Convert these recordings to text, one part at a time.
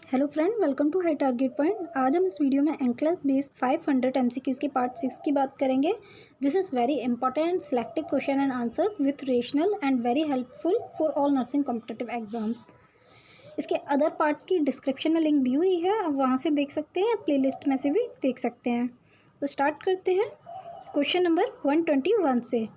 Hello friend, welcome to high target point. आज हम इस वीडियो में एंक्लर बेस्ड 500 एमसीक्यूज़ के पार्ट 6 की बात करेंगे। This is very important selective question and answer with rational and very helpful for all nursing competitive exams. इसके अदर पार्ट्स की डिस्क्रिप्शन में लिंक दी हुई है, आप वहाँ से देख सकते हैं, प्लेलिस्ट में से भी देख सकते हैं। तो स्टार्ट करते हैं क्वेश्चन नंबर 121 से।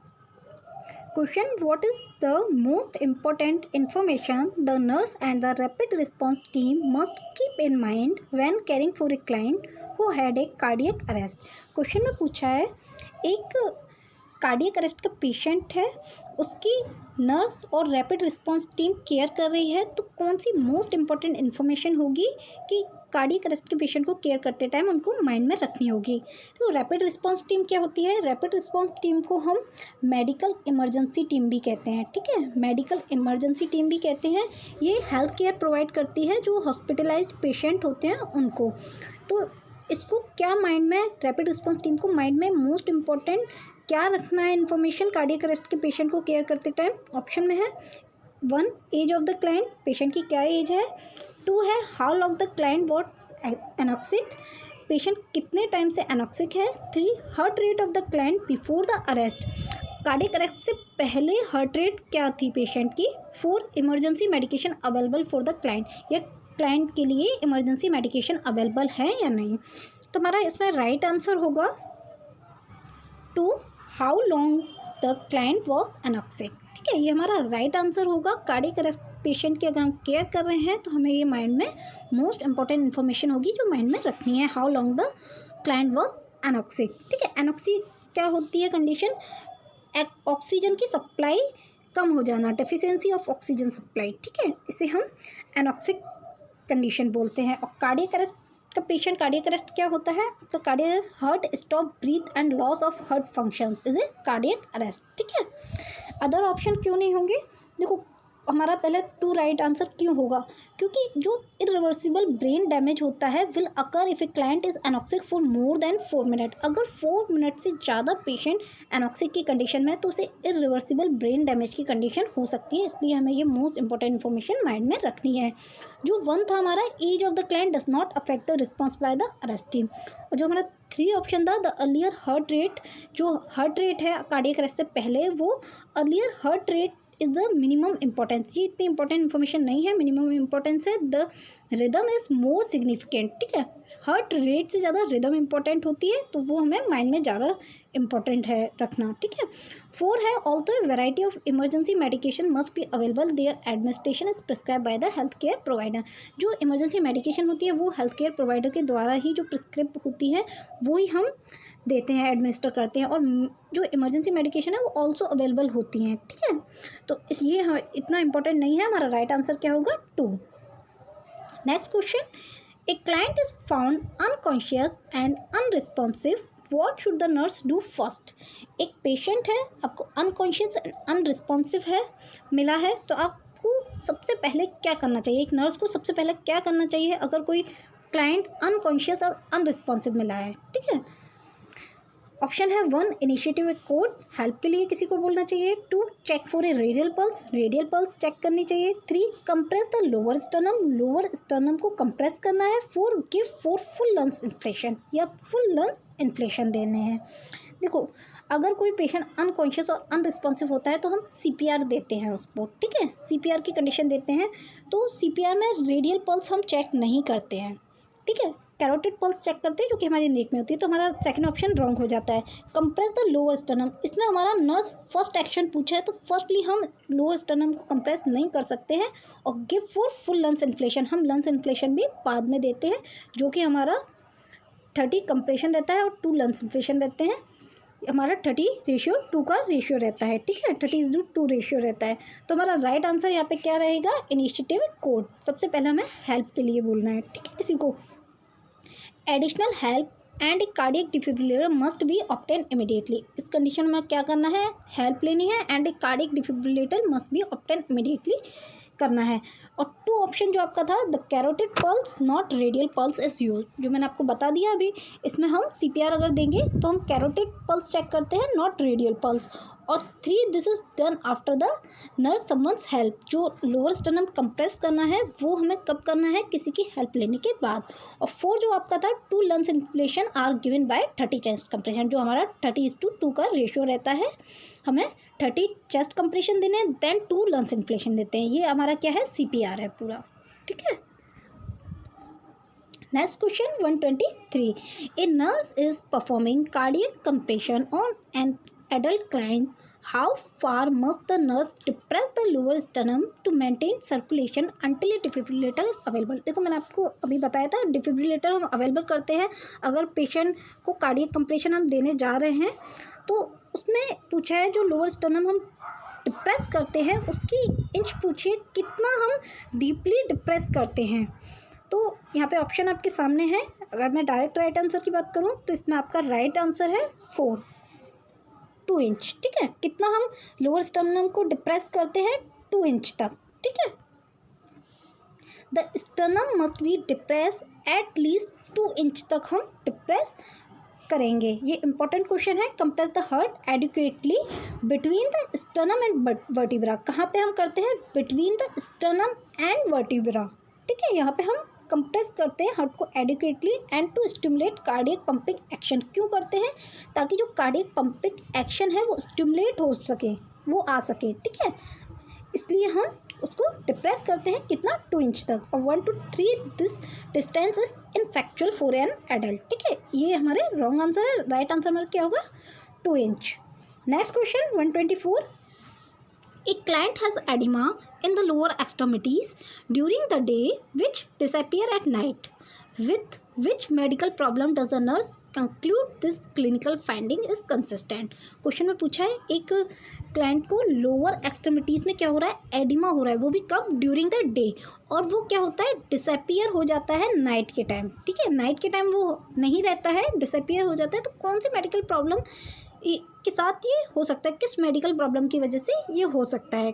Question: What is the most important information the nurse and the rapid response team must keep in mind when caring for a client who had a cardiac arrest? Question में पूछा है, एक cardiac arrest का patient है, उसकी nurse और rapid response team care कर रही है, तो कौन सी मोस्ट इम्पॉर्टेंट इन्फॉर्मेशन होगी कि कार्डियक अरेस्ट के पेशेंट को केयर करते टाइम उनको माइंड में रखनी होगी। तो रैपिड रिस्पांस टीम क्या होती है? रैपिड रिस्पांस टीम को हम मेडिकल इमरजेंसी टीम भी कहते हैं, ठीक है, मेडिकल इमरजेंसी टीम भी कहते हैं। ये हेल्थ केयर प्रोवाइड करती है जो हॉस्पिटलाइज्ड पेशेंट होते हैं उनको। तो इसको क्या माइंड में, रैपिड रिस्पांस टीम को माइंड में मोस्ट इम्पॉर्टेंट क्या रखना है इन्फॉर्मेशन कार्डियक अरेस्ट के पेशेंट को केयर करते टाइम? ऑप्शन में है 1 age of the client, patient की क्या एज है। 2 है how long the client was anoxic, patient कितने टाइम से एनॉक्सिक है। 3 heart rate of the client before the arrest, cardiac arrest से पहले हार्ट रेट क्या थी पेशेंट की। 4 emergency medication available for the client, या क्लाइंट के लिए इमरजेंसी मेडिकेशन अवेलेबल है या नहीं। तो हमारा इसमें राइट आंसर होगा 2 how long the client was anoxic, ठीक है, ये हमारा राइट आंसर होगा। कार्डियक अरेस्ट पेशेंट की अगर हम केयर कर रहे हैं तो हमें ये माइंड में मोस्ट इंपॉर्टेंट इन्फॉर्मेशन होगी जो माइंड में रखनी है, how long the client was anoxic, ठीक है। एनॉक्सिक क्या होती है कंडीशन? ऑक्सीजन की सप्लाई कम हो जाना, डेफिशिएंसी ऑफ ऑक्सीजन सप्लाई, ठीक है, इसे हम एनॉक्सिक कंडीशन बोलते हैं। और कार्डियक अरेस्ट का पेशेंट, कार्डियक अरेस्ट क्या होता है? तो cardiac heart stop breath and loss of heart functions is a cardiac arrest, ठीक है। अदर ऑप्शन क्यों नहीं होंगे? देखो हमारा पहले 2 राइट आंसर क्यों होगा? क्योंकि जो इरिवर्सिबल ब्रेन डैमेज होता है will occur if A client is anoxic for more than 4 minute. अगर 4 मिनट से ज़्यादा पेशेंट एनॉक्सिक की कंडीशन में है तो उसे इरिवर्सिबल ब्रेन डैमेज की कंडीशन हो सकती है, इसलिए हमें ये मोस्ट इंपॉर्टेंट इन्फॉर्मेशन माइंड में रखनी है। जो 1 था हमारा, age of the client does not affect the response by the arrest team. और जो हमारा 3 ऑप्शन था, द अर्लियर हार्ट रेट, जो हार्ट रेट है कार्डियक अरेस्ट से पहले, वो earlier heart rate is the minimum importance, ये इतनी इंपॉर्टेंट इन्फॉर्मेशन नहीं है, मिनिमम इंपॉर्टेंस है। The rhythm is more significant, ठीक है, हार्ट रेट से ज़्यादा रिदम इंपॉर्टेंट होती है, तो वो हमें माइंड में ज़्यादा इंपॉर्टेंट है रखना, ठीक है। 4 है although variety of emergency medication must be available, their administration is prescribe by the health care provider. जो इमरजेंसी मेडिकेशन होती है वो हेल्थ केयर प्रोवाइडर के द्वारा ही जो प्रिस्क्राइब होती है वो ही हम देते हैं, एडमिनिस्टर करते हैं, और जो इमरजेंसी मेडिकेशन है वो ऑल्सो अवेलेबल होती हैं, ठीक है। तो ये इतना इंपॉर्टेंट नहीं है, हमारा राइट आंसर क्या होगा? 2। Next question, A client is found unconscious and unresponsive, what should the nurse do first? एक पेशेंट है, आपको अनकॉन्शियस एंड अनरिस्पॉन्सिव है मिला है, तो आपको सबसे पहले क्या करना चाहिए? एक नर्स को सबसे पहले क्या करना चाहिए अगर कोई क्लाइंट अनकॉन्शियस और अनरिस्पॉन्सिव मिला है, ठीक है। ऑप्शन है 1 इनिशिएटिव ए कोड, हेल्प के लिए किसी को बोलना चाहिए। 2 check for a radial pulse check करनी चाहिए। 3 कंप्रेस द लोअर स्टर्नम को कंप्रेस करना है। 4 give for full lungs inflation, या फुल लंग इन्फ्लेशन देने हैं। देखो अगर कोई पेशेंट अनकॉन्शियस और अनरिस्पॉन्सिव होता है तो हम CPR देते हैं उसको, ठीक है, CPR की कंडीशन देते हैं। तो CPR में रेडियल पल्स हम चेक नहीं करते हैं, ठीक है, कैरोटिड पल्स चेक करते हैं जो कि हमारी नेक में होती है, तो हमारा सेकंड ऑप्शन रॉन्ग हो जाता है। कंप्रेस द लोअर स्टर्नम, इसमें हमारा नर्स फर्स्ट एक्शन पूछा है तो फर्स्टली हम लोअर स्टर्नम को कंप्रेस नहीं कर सकते हैं। और give for full lungs inflation, हम लंग्स इन्फ्लेशन भी बाद में देते हैं, जो कि हमारा 30 कंप्रेशन रहता है और 2 लंग्स इन्फ्लेशन रहते हैं। हमारा 30:2 का रेशियो रहता है, ठीक है, 30:2 रेशियो रहता है। तो हमारा राइट आंसर यहाँ पे क्या रहेगा? इनिशिएटिव कोड, सबसे पहले हमें हेल्प के लिए बोलना है, ठीक है, किसी को। Additional help and cardiac defibrillator must be obtain immediately, इस कंडीशन में क्या करना है? हेल्प लेनी है, and cardiac defibrillator must be obtain immediately करना है। और 2 ऑप्शन जो आपका था, the carotid pulse not radial pulse is use, जो मैंने आपको बता दिया अभी। इसमें हम CPR अगर देंगे तो हम कैरोटिड पल्स चेक करते हैं, नॉट रेडियल पल्स। और 3, this is done after the nurse someone's help, जो लोअर स्टर्नम कंप्रेस करना है वो हमें कब करना है, किसी की हेल्प लेने के बाद। और 4 जो आपका था, 2 lungs inflation are given by 30 chest compression, जो हमारा 30:2 का रेशियो रहता है, हमें 30 चेस्ट कंप्रेशन देने हैं, देन 2 लंग्स इन्फ्लेशन देते हैं। ये हमारा क्या है, CPR है पूरा, ठीक है। Next question 123, a nurse is performing cardiac compression on an adult client, how far must the nurse depress the lower sternum to maintain circulation until a defibrillator is available. देखो मैंने आपको अभी बताया था, डिफिब्रिलेटर हम अवेलेबल करते हैं अगर पेशेंट को कार्डियक कंप्रेशन हम देने जा रहे हैं। तो उसमें पूछा है जो लोअर स्टर्नम हम डिप्रेस करते हैं उसकी इंच पूछिए कितना हम डीपली डिप्रेस करते हैं। तो यहाँ पे ऑप्शन आपके सामने है। अगर मैं डायरेक्ट राइट आंसर की बात करूँ तो इसमें आपका राइट आंसर है 2 इंच, ठीक है। कितना हम लोअर स्टर्नम को डिप्रेस करते हैं, 2 इंच तक, ठीक है। The sternum must be depress at least 2 inch तक हम डिप्रेस करेंगे। ये इंपॉर्टेंट क्वेश्चन है। Compress the heart adequately between the sternum and vertebra, कहाँ पे हम करते हैं, between the sternum and vertebra, ठीक है। यहाँ पे हम कंप्रेस करते हैं हार्ट को adequately and to stimulate cardiac pumping action. क्यों करते हैं, ताकि जो कार्डियक पंपिंग एक्शन है वो स्टिमुलेट हो सके, वो आ सके, ठीक है। इसलिए हम उसको डिप्रेस करते हैं कितना, 2 इंच तक। और 1 to 3 this distance is ineffectual for an adult, ठीक है। ये हमारे रॉन्ग आंसर है। राइट आंसर हमारा क्या होगा, 2 inch. Next question 124, a client has edema in the lower extremities during the day which disappear at night. With which medical problem does the nurse conclude this clinical finding is consistent? Question में पूछा है एक client को lower extremities में क्या हो रहा है, एडिमा हो रहा है, वो भी कब, ड्यूरिंग द डे। और वो क्या होता है, डिसअपियर हो जाता है नाइट के टाइम, ठीक है। नाइट के टाइम वो नहीं रहता है, डिसअपियर हो जाता है। तो कौन सी मेडिकल प्रॉब्लम के साथ ये हो सकता है, किस मेडिकल प्रॉब्लम की वजह से ये हो सकता है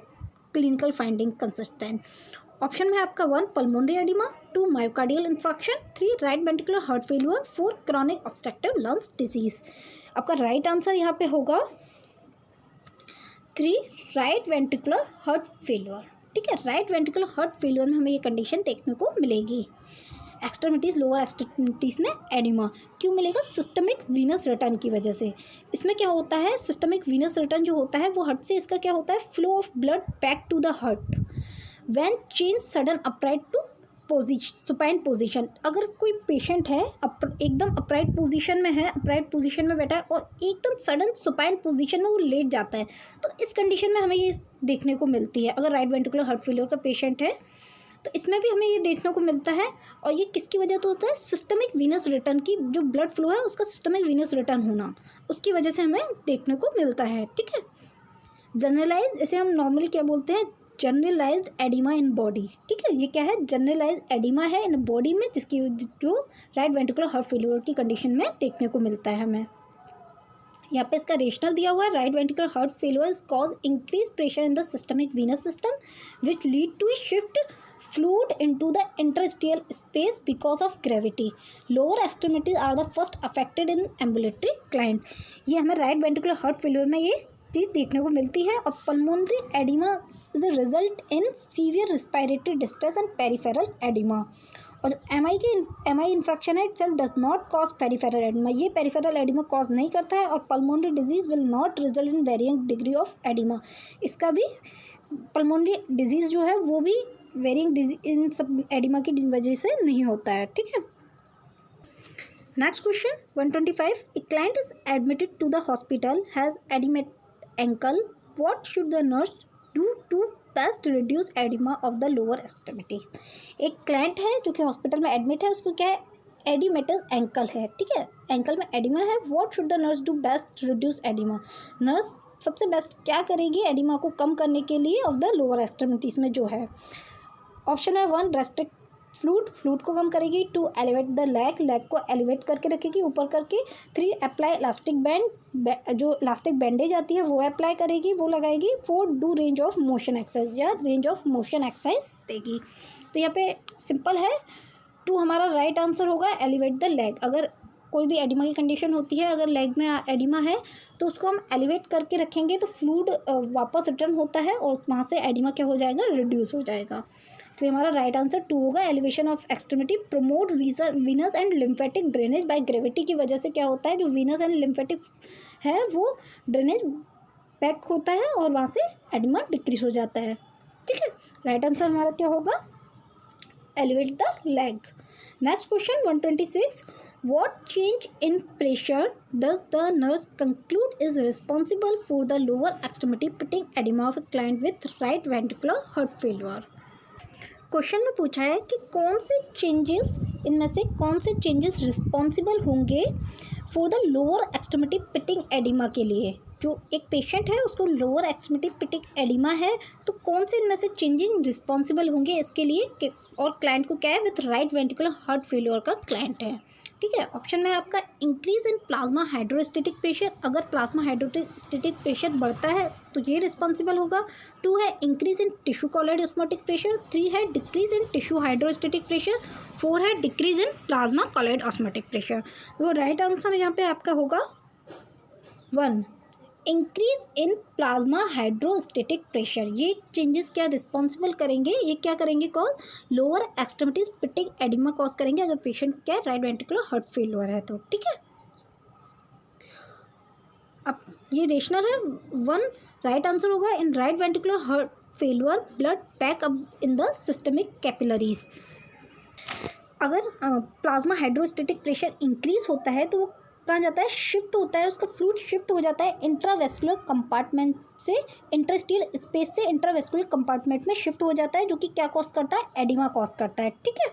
क्लिनिकल फाइंडिंग कंसिस्टेंट। ऑप्शन में आपका 1 pulmonary oedema, 2 myocardial infraction, 3 right ventricular heart failure, 4 chronic obstructive lungs disease. आपका राइट आंसर यहाँ पे होगा 3 राइट वेंट्रिकुलर हार्ट फेल्यूर, ठीक है। राइट वेंट्रिकुलर हार्ट फेल्यूर में हमें ये कंडीशन देखने को मिलेगी। एक्सट्रीमिटीज़, लोअर एक्सट्रीमिटीज़ में एडिमा क्यों मिलेगा, सिस्टमिक वीनस रिटर्न की वजह से। इसमें क्या होता है, सिस्टमिक वीनस रिटर्न जो होता है वो हार्ट से, इसका क्या होता है, flow of blood back to the heart when change sudden upright to supine position. अगर कोई पेशेंट है एकदम अपराइट पोजीशन में है, अपराइट पोजीशन में बैठा है और एकदम सडन सुपाइन पोजीशन में वो लेट जाता है, तो इस कंडीशन में हमें ये देखने को मिलती है। अगर राइट वेंट्रिकुलर हार्ट फेल्योर का पेशेंट है तो इसमें भी हमें ये देखने को मिलता है। और ये किसकी वजह से होता है, सिस्टमिक वीनस रिटर्न की, जो ब्लड फ्लो है उसका सिस्टमिक वीनस रिटर्न होना, उसकी वजह से हमें देखने को मिलता है, ठीक है। जनरलाइज, इसे हम नॉर्मली क्या बोलते हैं, जनरलाइज्ड एडिमा इन बॉडी, ठीक है। ये क्या है, जनरलाइज्ड एडिमा है इन बॉडी में, जिसकी जो राइट वेंट्रिकुलर हार्ट फेल्योर की कंडीशन में देखने को मिलता है हमें। यहाँ पे इसका रेशनल दिया हुआ है, right ventricular heart failure cause increase pressure in the systemic venous system which lead to shift fluid into the interstitial space because of gravity. Lower extremities are the first affected in ambulatory client. ये हमें right ventricular heart failure में ये चीज़ देखने को मिलती है। और pulmonary oedema is a result in severe respiratory distress and peripheral oedema. और एमआई इन्फ्रैक्शन है itself does not cause peripheral oedema, ये पेरिफेरल एडिमा कॉज नहीं करता है। और pulmonary disease will not result in varying degree of oedema, इसका भी pulmonary disease जो है वो भी वेरिंग डिजीज इन सब एडिमा की वजह से नहीं होता है, ठीक है। Next question 125, a client is admitted to the hospital has oedematous ankle, what should the nurse do to best reduce oedema of the lower extremities. एक क्लाइंट है जो कि हॉस्पिटल में एडमिट है, उसको क्या है, एडिमेटस एंकल है, ठीक है, एंकल में एडिमा है। What should the nurse do best reduce oedema, nurse सबसे बेस्ट क्या करेगी एडिमा को कम करने के लिए ऑफ द लोअर एक्सट्रीमिटीज़ में जो है। ऑप्शन है 1 रेस्ट्रिक्ट फ्लूड को कम करेगी। 2 एलिवेट द लेग को एलिवेट करके रखेगी ऊपर करके। 3 अप्लाई इलास्टिक बैंड, जो इलास्टिक बैंडेज आती है वो अप्लाई करेगी, वो लगाएगी। 4 do range of motion exercise, या रेंज ऑफ मोशन एक्सरसाइज देगी। तो यहाँ पे सिंपल है, 2 हमारा राइट आंसर होगा, एलिवेट द लेग। अगर कोई भी एडिमा की कंडीशन होती है, अगर लेग में एडिमा है तो उसको हम एलिवेट करके रखेंगे तो फ्लूइड वापस रिटर्न होता है और वहाँ से एडिमा क्या हो जाएगा, रिड्यूस हो जाएगा। इसलिए हमारा राइट आंसर 2 होगा। Elevation of extremity promote Venus and lymphatic drainage by gravity की वजह से क्या होता है, जो वीनस एंड लिम्फेटिक है वो ड्रेनेज बैक होता है और वहाँ से एडिमा डिक्रीज हो जाता है। ठीक है, राइट आंसर हमारा क्या होगा, elevate the leg. Next question 126, what change in pressure does the nurse conclude is responsible for the lower extremity pitting edema of a client with right ventricular heart failure? Question में पूछा है कि कौन से changes, इनमें से कौन से चेंजेस रिस्पॉन्सिबल होंगे for the lower extremity pitting oedema के लिए। जो एक पेशेंट है उसको लोअर एक्सट्रीमिटी पिटिंग एडिमा है, तो कौन से इनमें से चेंजिंग रिस्पॉन्सिबल होंगे इसके लिए, और क्लाइंट को क्या है, with right ventricular heart failure का क्लाइंट है। ठीक है, ऑप्शन में आपका increase in plasma hydrostatic pressure, अगर प्लाज्मा हाइड्रोस्टेटिक प्रेशर बढ़ता है तो ये रिस्पॉन्सिबल होगा। 2 है increase in tissue colloid osmotic pressure. 3 है decrease in tissue hydrostatic pressure. 4 है decrease in plasma colloid osmotic pressure. तो राइट आंसर यहाँ पे आपका होगा 1, increase in plasma hydrostatic pressure. ये चेंजेस क्या रिस्पॉन्सिबल करेंगे, ये क्या करेंगे, cause lower extremities pitting oedema cause करेंगे अगर पेशेंट क्या राइट वेंट्रिकुलर हार्ट फेलियर है तो। ठीक है, अब ये रेशनल है। 1 राइट आंसर होगा, in right ventricular heart failure blood pack up in the systemic capillaries. अगर प्लाज्मा हाइड्रोस्टेटिक प्रेशर इंक्रीज होता है तो वो कहाँ जाता है, शिफ्ट होता है, उसका फ्लूइड शिफ्ट हो जाता है इंट्रावेस्कुलर कंपार्टमेंट से इंटरस्टिशियल स्पेस से इंट्रावेस्कुलर कंपार्टमेंट में शिफ्ट हो जाता है, जो कि क्या कॉज करता है, एडिमा कॉज करता है। ठीक है,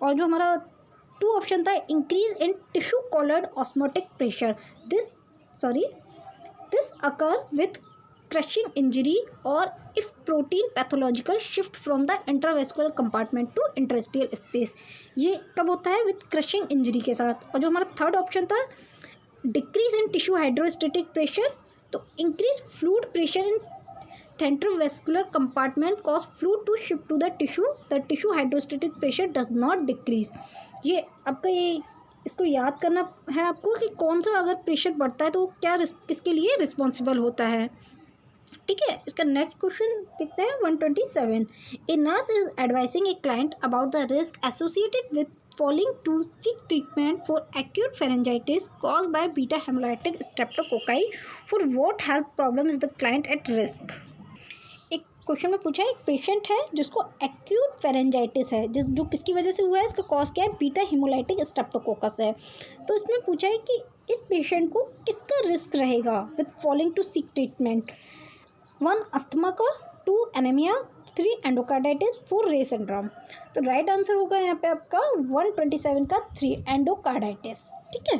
और जो हमारा 2 ऑप्शन था, increase in tissue colloid osmotic pressure, this occur with crushing injury or if protein pathological shift from the intravascular compartment to interstitial space। ये कब होता है, विथ क्रशिंग इंजरी के साथ। और जो हमारा 3rd ऑप्शन था, decrease in tissue hydrostatic pressure, तो increase fluid pressure in centrovascular compartment cause fluid to shift to the tissue hydrostatic pressure does not decrease. ये आपका ये इसको याद करना है आपको कि कौन सा अगर प्रेशर बढ़ता है तो क्या किसके लिए रिस्पॉन्सिबल होता है। ठीक है, इसका नेक्स्ट क्वेश्चन देखते हैं 127, a nurse is advising a client about the risk associated with falling to seek treatment for acute pharyngitis cause by beta haemolytic streptococci, for what health problem is the client at risk. एक question में पूछा है, एक patient है जिसको acute pharyngitis है, जो किसकी वजह से हुआ है, इसका कॉज क्या है, बीटा हेमोलाइटिक स्ट्रेप्टोकोकस है। तो इसमें पूछा है कि इस पेशेंट को किसका रिस्क रहेगा with falling to seek treatment. 1 asthma का, 2 एनीमिया, 3 एंडोकार्डाइटिस, 4 रे सिंड्रोम। तो राइट आंसर होगा यहाँ पे आपका 127 का 3 एंडोकार्डाइटिस। ठीक है,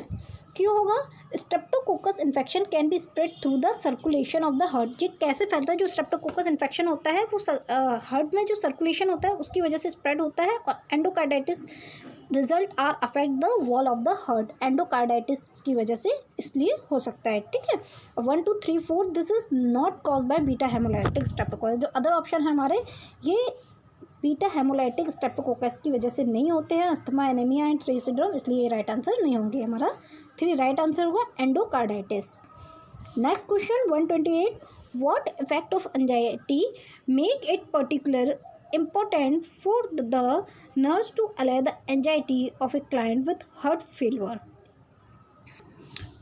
क्यों होगा, Streptococcus infection can be spread through the circulation of the heart. ये कैसे फैलता है, जो स्ट्रेप्टोकोकस इन्फेक्शन होता है वो हार्ट में जो सर्कुलेशन होता है उसकी वजह से स्प्रेड होता है। और endocarditis result are affect the wall of the heart, endocarditis की वजह से इसलिए हो सकता है। ठीक है, 1 2 3 4 this is not cause by beta haemolytic streptococcus. जो अदर ऑप्शन है हमारे, ये बीटा हेमोलाइटिक स्ट्रेप्टोकोकस की वजह से नहीं होते हैं, अस्थमा, एनीमिया एंड रे सिंड्रोम, इसलिए ये राइट आंसर नहीं होंगे। हमारा 3 राइट आंसर होगा endocarditis. Next question 128, what effect of anxiety make it particular important for the nurse to allay the anxiety of a client with heart failure।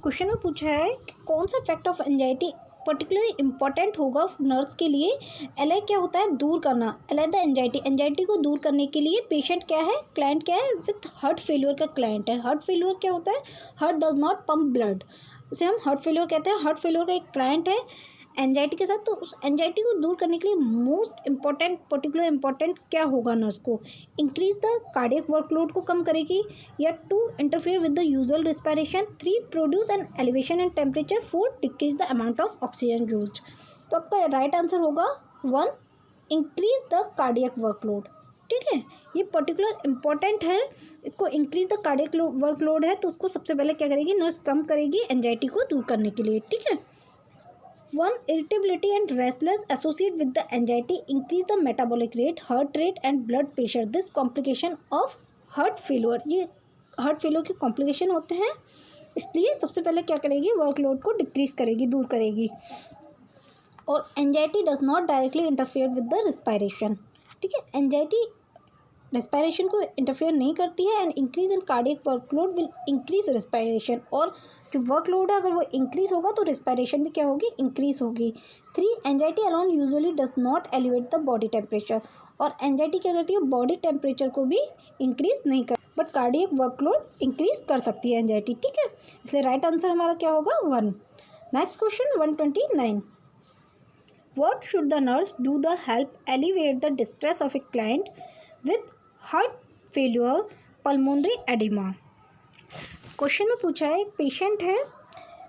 Question में पूछा है कि कौन सा effect of anxiety particularly important होगा nurse के लिए। LA क्या होता है, दूर करना, एलए द एंजाइटी को दूर करने के लिए पेशेंट क्या है, क्लाइंट क्या है, विथ हार्ट फेलियर का क्लाइंट है। हार्ट फेलियर क्या होता है, heart does not pump blood, उसे हम हार्ट फेलियर कहते हैं। हार्ट फेलियर का एक क्लाइंट है एंजाइटी के साथ, तो उस एंजाइटी को दूर करने के लिए मोस्ट इंपॉर्टेंट पर्टिकुलर इंपॉर्टेंट क्या होगा नर्स को, इंक्रीज द कार्डियक वर्कलोड को कम करेगी, या 2 interfere with the usual respiration, 3 produce an elevation in temperature, 4 decrease the amount of oxygen used. तो आपका राइट आंसर होगा 1 इंक्रीज द कार्डियक वर्कलोड। ठीक है, ये पर्टिकुलर इम्पॉर्टेंट है, इसको इंक्रीज द कार्डियक वर्कलोड है तो उसको सबसे पहले क्या करेगी, नर्स कम करेगी एंजाइटी को दूर करने के लिए। ठीक है, one irritability and restless associate with the anxiety increase the metabolic rate, heart rate and blood pressure, this complication of heart failure, ये हार्ट फेलियर के कॉम्प्लिकेशन होते हैं, इसलिए सबसे पहले क्या करेगी, वर्कलोड को डिक्रीज करेगी, दूर करेगी। और anxiety does not directly interfere with the respiration. ठीक है, एंजाइटी रेस्पायरेशन को इंटरफेयर नहीं करती है, and increase in cardiac workload will increase respiration, और जो वर्कलोड है अगर वो इंक्रीज होगा तो रेस्पायरेशन भी क्या होगी, इंक्रीज होगी। 3 anxiety alone usually does not elevate the body temperature, और एंजाइटी क्या करती है, बॉडी टेम्परेचर को भी इंक्रीज नहीं कर, बट कार्डियक वर्कलोड इंक्रीज कर सकती है एंजाइटी। ठीक है, इसलिए राइट आंसर हमारा क्या होगा, 1। Next question 129, what should the nurse do the help alleviate the distress of a client with heart failure, pulmonary edema? Question में पूछा है, पेशेंट है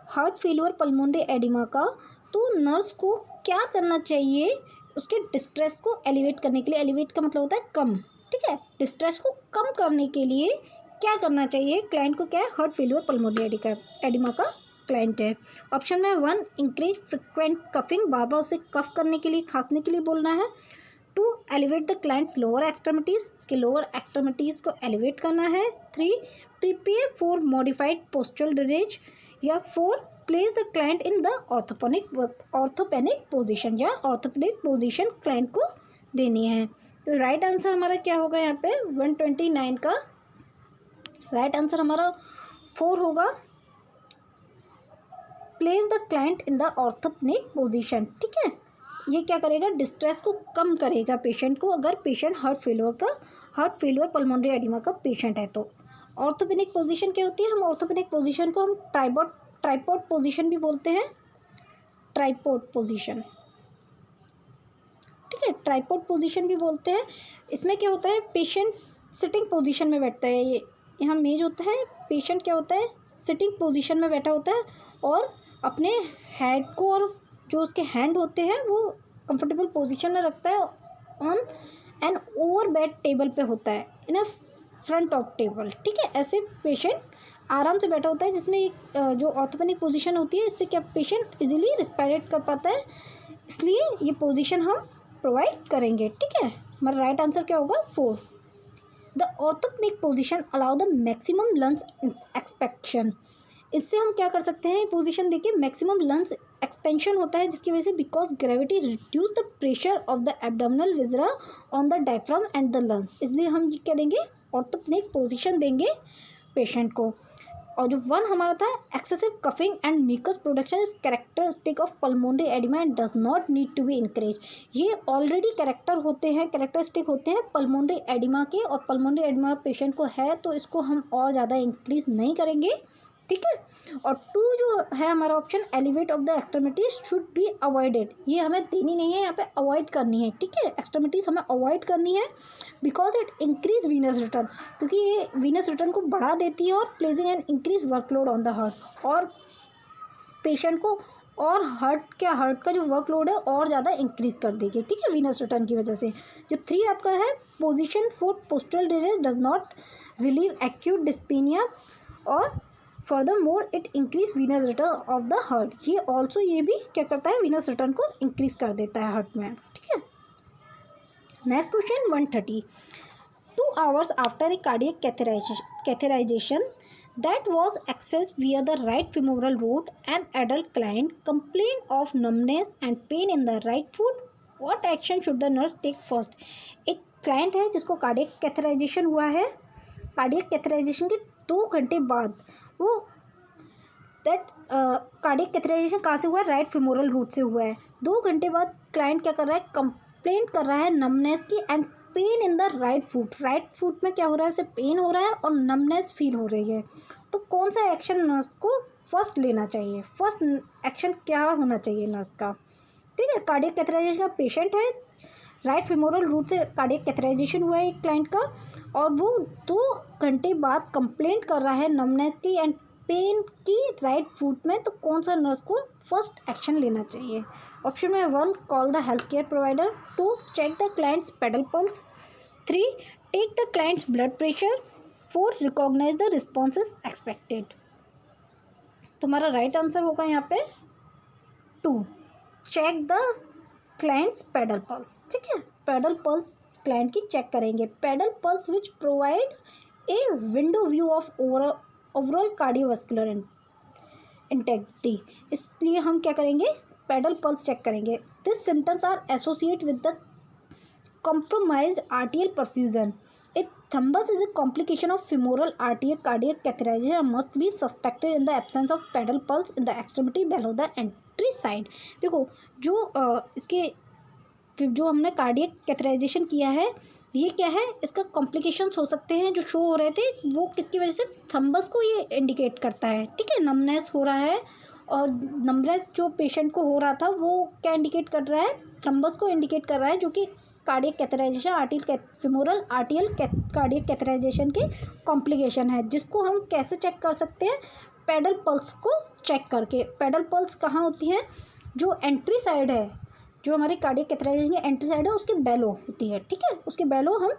हार्ट फेलियर पल्मोनरी एडिमा का, तो नर्स को क्या करना चाहिए उसके डिस्ट्रेस को एलिवेट करने के लिए। एलिवेट का मतलब होता है कम। ठीक है, डिस्ट्रेस को कम करने के लिए क्या करना चाहिए क्लाइंट को, क्या है, हार्ट फेलियर पल्मोनरी एडिमा का क्लाइंट है। ऑप्शन में 1 इंक्रीज फ्रिक्वेंट कफिंग, बार बार उसे कफ करने के लिए, खांसने के लिए बोलना है। 2 elevate the client's lower extremities, उसके लोअर एक्सट्रीमिटीज़ को एलिवेट करना है। 3 prepare for modified postural drainage, या 4 place the client in the orthopnoeic position, या ऑर्थोपेनिक पोजिशन क्लाइंट को देनी है। तो राइट आंसर हमारा क्या होगा यहाँ पे 129 का, राइट आंसर हमारा 4 होगा, place the client in the orthopnoeic position. ठीक है, ये क्या करेगा, डिस्ट्रेस को कम करेगा पेशेंट को, अगर patient heart failure pulmonary oedema का पेशेंट है तो। ऑर्थोपेनिक पोजीशन क्या होती है, हम ऑर्थोपेनिक पोजीशन को हम ट्राइपॉड पोजीशन भी बोलते हैं, ट्राइपॉड पोजीशन। ठीक है, ट्राइपॉड पोजीशन भी बोलते हैं। इसमें क्या होता है, पेशेंट सिटिंग पोजीशन में बैठता है, ये यहाँ मेज होता है, पेशेंट क्या होता है, सिटिंग पोजीशन में बैठा होता है, और अपने हेड को और जो उसके हैंड होते हैं वो कंफर्टेबल पोजीशन में रखता है, on an over bed table पे होता है, इन अ फ्रंट ऑफ टेबल। ठीक है, ऐसे पेशेंट आराम से बैठा होता है, जिसमें जो ऑर्थोपेनिक पोजीशन होती है, इससे क्या पेशेंट इजीली रिस्पायरेट कर पाता है, इसलिए ये पोजीशन हम प्रोवाइड करेंगे। ठीक है, हमारा राइट आंसर क्या होगा 4। The orthopnoeic position allow the maximum lungs expansion, इससे हम क्या कर सकते हैं, पोजीशन देखिए मैक्सिमम लंग्स एक्सपेंशन होता है, जिसकी वजह से because gravity reduce the pressure of the abdominal viscera on the diaphragm and the lungs, इसलिए हम क्या देंगे, ऑर्थोपेनिक पोजीशन देंगे पेशेंट को। और जो 1 हमारा था, excessive coughing and mucus production is characteristic of pulmonary oedema and does not need to be encourage, ये ऑलरेडी कैरेक्टरिस्टिक होते हैं पल्मोनरी एडिमा के, और पल्मोनरी एडिमा पेशेंट को है तो इसको हम और ज़्यादा इंक्रीज नहीं करेंगे। ठीक है, और 2 जो है हमारा option, elevate of the extremities should be avoided, ये हमें देनी नहीं है, यहाँ पे अवॉइड करनी है। ठीक है, एक्सट्रीमिटीज हमें अवॉइड करनी है, because it increase venous return, क्योंकि ये वीनस रिटर्न को बढ़ा देती है, और placing an increase workload on the heart, और पेशेंट को और हार्ट का जो वर्कलोड है और ज़्यादा इंक्रीज कर देगी। ठीक है, वीनस रिटर्न की वजह से। जो 3 आपका है, position for postural drainage does not relieve acute dyspnoea, और Furthermore, it increase venous return of the heart, ये also ये भी क्या करता है, venous return को increase कर देता है हार्ट में। ठीक है, next question 130, 2 hours after a cardiac catheterization that was accessed via the right femoral route, an adult client complained of numbness and pain in the right foot, what action should the nurse take first? एक client है जिसको cardiac कैथेराइजेशन हुआ है, cardiac कैथेराइजेशन के 2 घंटे बाद वो cardiac कैथेराइजेशन कहाँ से हुआ है, राइट फिमोरल रूट से हुआ है। 2 घंटे बाद क्लाइंट क्या कर रहा है, कंप्लेंट कर रहा है नमनेस की and pain in the right foot में क्या हो रहा है, उसे पेन हो रहा है और नमनेस फील हो रही है। तो कौन सा एक्शन नर्स को फर्स्ट लेना चाहिए, फर्स्ट एक्शन क्या होना चाहिए नर्स का। ठीक है, कार्डियक कैथेराइजेशन का पेशेंट है, राइट फिमोरल रूट से कार्डियक कैथेराइजेशन हुआ है एक क्लाइंट का, और वो 2 घंटे बाद कंप्लेंट कर रहा है नमनेस की एंड पेन की राइट फुट में, तो कौन सा नर्स को फर्स्ट एक्शन लेना चाहिए। ऑप्शन में 1 call the health care provider, 2 check the client's pedal pulse, 3. Take the client's blood pressure. 4. Recognize the responses expected. तुम्हारा राइट आंसर होगा यहाँ पे 2. Check the client's pedal pulse. ठीक है, पेडल पल्स क्लाइंट की चेक करेंगे. Pedal pulse which provide a window view of overall cardiovascular integrity. इसलिए हम क्या करेंगे, पेडल पल्स चेक करेंगे. This symptoms are associate with the compromised arterial perfusion. A thrombus is a complication of femoral arterial cardiac catheterization and must be suspected in the absence of pedal pulse in the extremity below the entry side. देखो जो इसके जो हमने cardiac catheterisation किया है, ये क्या है, इसका कॉम्प्लिकेशंस हो सकते हैं जो शो हो रहे थे, वो किसकी वजह से, थम्बस को ये इंडिकेट करता है. ठीक है, नमनेस हो रहा है, और नमनेस जो पेशेंट को हो रहा था वो क्या इंडिकेट कर रहा है, थम्बस को इंडिकेट कर रहा है, जो कि cardiac catheterisation femoral आर्टियल cardiac catheterisation के कॉम्प्लिकेशन है, जिसको हम कैसे चेक कर सकते हैं, पेडल पल्स को चेक करके. पेडल पल्स कहाँ होती हैं, जो एंट्री साइड है, जो हमारी कार्डियक कैथराइजेशन की एंट्री साइड है उसके बेलो होती है. ठीक है, उसके बेलो हम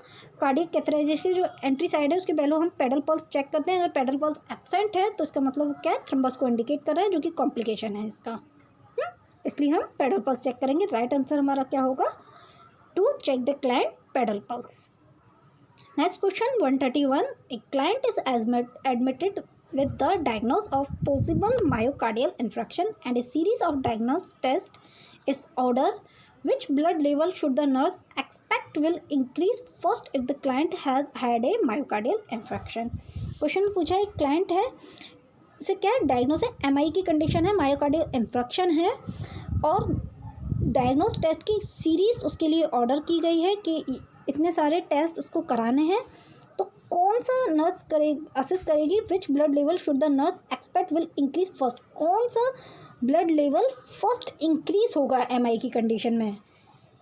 कार्डियक कैथराइजेशन की जो एंट्री साइड है उसके बेलो हम पेडल पल्स चेक करते हैं. अगर पेडल पल्स एब्सेंट है तो इसका मतलब क्या है, थ्रम्बस को इंडिकेट कर रहा है, जो कि कॉम्प्लिकेशन है इसका. इसलिए हम पेडल पल्स चेक करेंगे. राइट आंसर हमारा क्या होगा, to check the client pedal pulse. Next question 131. A client is admitted with the diagnosis of possible myocardial infarction and a series of diagnostic tests is ordered. Which blood level should the nurse expect will increase first if the client has had a myocardial infarction? Question पूछा है, client है, इसे क्या है, diagnose है, MI की condition है, myocardial infraction है, और डायग्नोस टेस्ट की सीरीज़ उसके लिए ऑर्डर की गई है कि इतने सारे टेस्ट उसको कराने हैं. तो कौन सा नर्स असेस करेगी, which blood level should the nurse expect will increase first, कौन सा ब्लड लेवल फर्स्ट इंक्रीज होगा MI की कंडीशन में.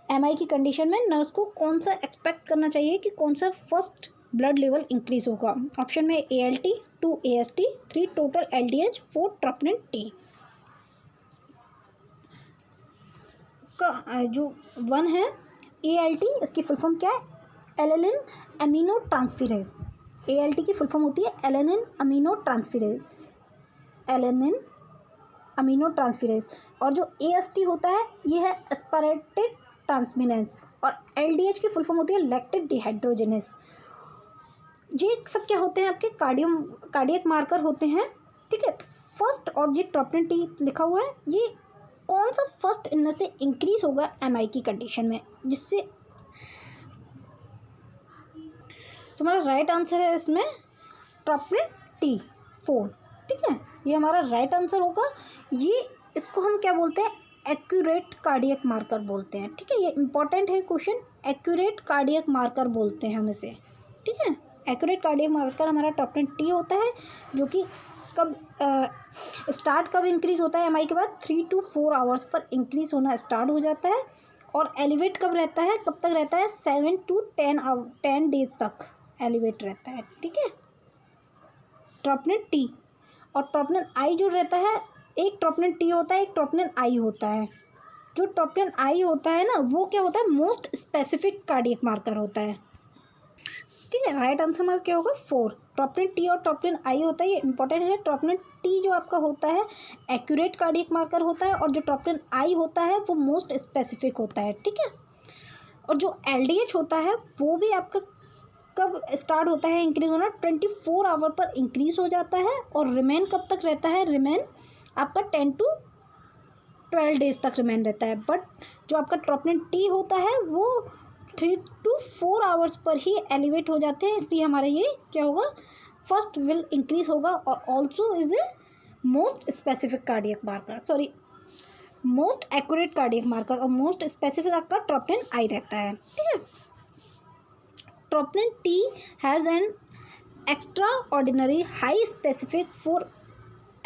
MI की कंडीशन में नर्स को कौन सा एक्सपेक्ट करना चाहिए कि कौन सा फर्स्ट ब्लड लेवल इंक्रीज होगा. ऑप्शन में ALT, 2 AST, 3 total LDH, 4 troponin T. का जो 1 है ALT, इसकी फुल फॉर्म क्या है, एलेनिन अमीनो ट्रांसफेरेज. ALT की फुल फॉर्म होती है alanine amino transferase, alanine amino transferase. और जो AST होता है ये है एस्पारेटेड ट्रांसमिनेंस, और LDH की फुल फॉर्म होती है लैक्टेट डिहाइड्रोजिनेस. ये सब क्या होते हैं, आपके कार्डियक मार्कर होते हैं. ठीक है, फर्स्ट, और ये ट्रोपोनिन T लिखा हुआ है, ये कौन सा फर्स्ट इनमें से इंक्रीज होगा MI की कंडीशन में, जिससे तुम्हारा राइट आंसर है इसमें ट्रोपोनिन T 4. ठीक है, ये हमारा राइट आंसर होगा. ये इसको हम क्या बोलते हैं, एक्यूरेट कार्डियक मार्कर बोलते हैं. ठीक है, ये इंपॉर्टेंट है क्वेश्चन, एक्यूरेट कार्डियक मार्कर बोलते हैं हम इसे. ठीक है, एक्यूरेट कार्डियक मार्कर हमारा ट्रोपोनिन T होता है, जो कि कब स्टार्ट कब इंक्रीज होता है MI के बाद, 3 to 4 आवर्स पर इंक्रीज होना स्टार्ट हो जाता है. और एलिवेट कब रहता है, कब तक रहता है, 7 to 10 डेज तक एलिवेट रहता है. ठीक है, ट्रोपोनिन T. और ट्रोपोनिन I जो रहता है, एक ट्रोपोनिन T होता है, एक ट्रोपोनिन I होता है. जो ट्रोपोनिन I होता है ना, वो क्या होता है, मोस्ट स्पेसिफिक कार्डियक मार्कर होता है. ठीक है, राइट आंसर हमारा क्या होगा 4. ट्रोपोनिन T और ट्रोपोनिन I होता है, ये इंपॉर्टेंट है. ट्रोपोनिन T जो आपका होता है एक्यूरेट कार्डियक मार्कर होता है, और जो ट्रोपोनिन I होता है वो मोस्ट स्पेसिफिक होता है. ठीक है, और जो LDH होता है वो भी आपका कब स्टार्ट होता है इंक्रीज होना, 24 आवर पर इंक्रीज हो जाता है. और रिमेन कब तक रहता है, रिमेन आपका 10 to 12 डेज तक रिमेन रहता है. बट जो आपका ट्रोपोनिन T होता है वो 3 to 4 hours per he elevate हो जाते हैं. इसलिए हमारा ये क्या होगा, फर्स्ट विल इंक्रीज होगा, और also is a most specific cardiac marker, sorry most accurate cardiac marker, और मोस्ट स्पेसिफिक आपका ट्रोपोनिन I रहता है. ठीक है, troponin T has an extra ordinary high specific for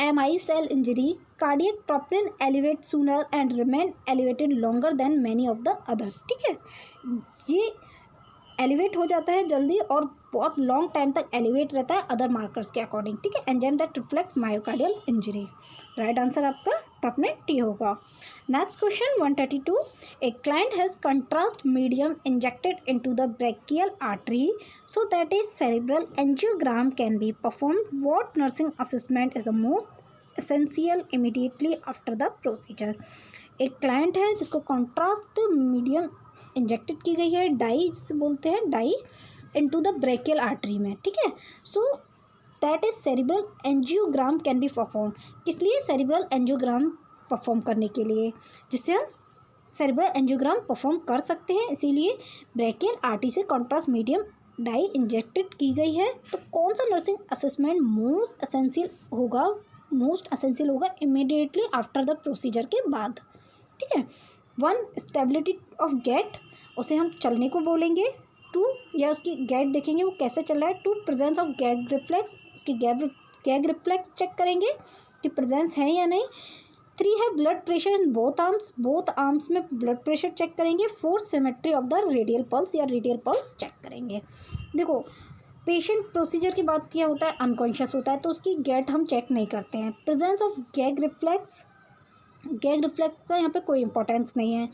MI cell injury. Cardiac troponin elevate sooner and remain elevated longer than many of the other. ठीक है, ये elevate हो जाता है जल्दी और बहुत लॉन्ग टाइम तक एलिवेट रहता है अदर मार्कर्स के अकॉर्डिंग, ठीक है। Enzyme that reflect myocardial injury, right answer आपका टॉप में टी होगा। Next question 132, a client has contrast medium injected into the brachial artery so that A cerebral angiogram can be performed, what nursing असिस्टमेंट is the most essential immediately after the procedure. एक client है जिसको contrast medium injected की गई है, die जिसे बोलते हैं, dye into the brachial artery में, ठीक है। So that is cerebral angiogram can be perform, किस लिए? सेरिब्रल एंजियोग्राम परफॉर्म करने के लिए, जिससे हम सेरिब्रल एंजियोग्राम परफॉर्म कर सकते हैं, इसीलिए ब्रेकियल आर्टरी से कॉन्ट्रास्ट मीडियम डाई इंजेक्टेड की गई है। तो कौन सा नर्सिंग असेसमेंट मोस्ट असेंशियल होगा इमीडिएटली आफ्टर द प्रोसीजर के बाद, ठीक है। 1 स्टेबिलिटी ऑफ गैट, उसे हम चलने को बोलेंगे। 2 या उसकी गैट देखेंगे वो कैसे चल रहा है। 2 प्रेजेंस ऑफ गैग रिफ्लेक्स, उसकी गैग रिफ्लेक्स चेक करेंगे कि प्रेजेंस है या नहीं। 3 है blood pressure in both arms में ब्लड प्रेशर चेक करेंगे। 4 symmetry of the radial pulse या रेडियल पल्स चेक करेंगे। देखो पेशेंट प्रोसीजर के बाद क्या होता है, अनकॉन्शियस होता है, तो उसकी गैट हम चेक नहीं करते हैं। प्रेजेंस ऑफ गैग रिफ्लेक्स का यहाँ पे कोई इंपॉर्टेंस नहीं है।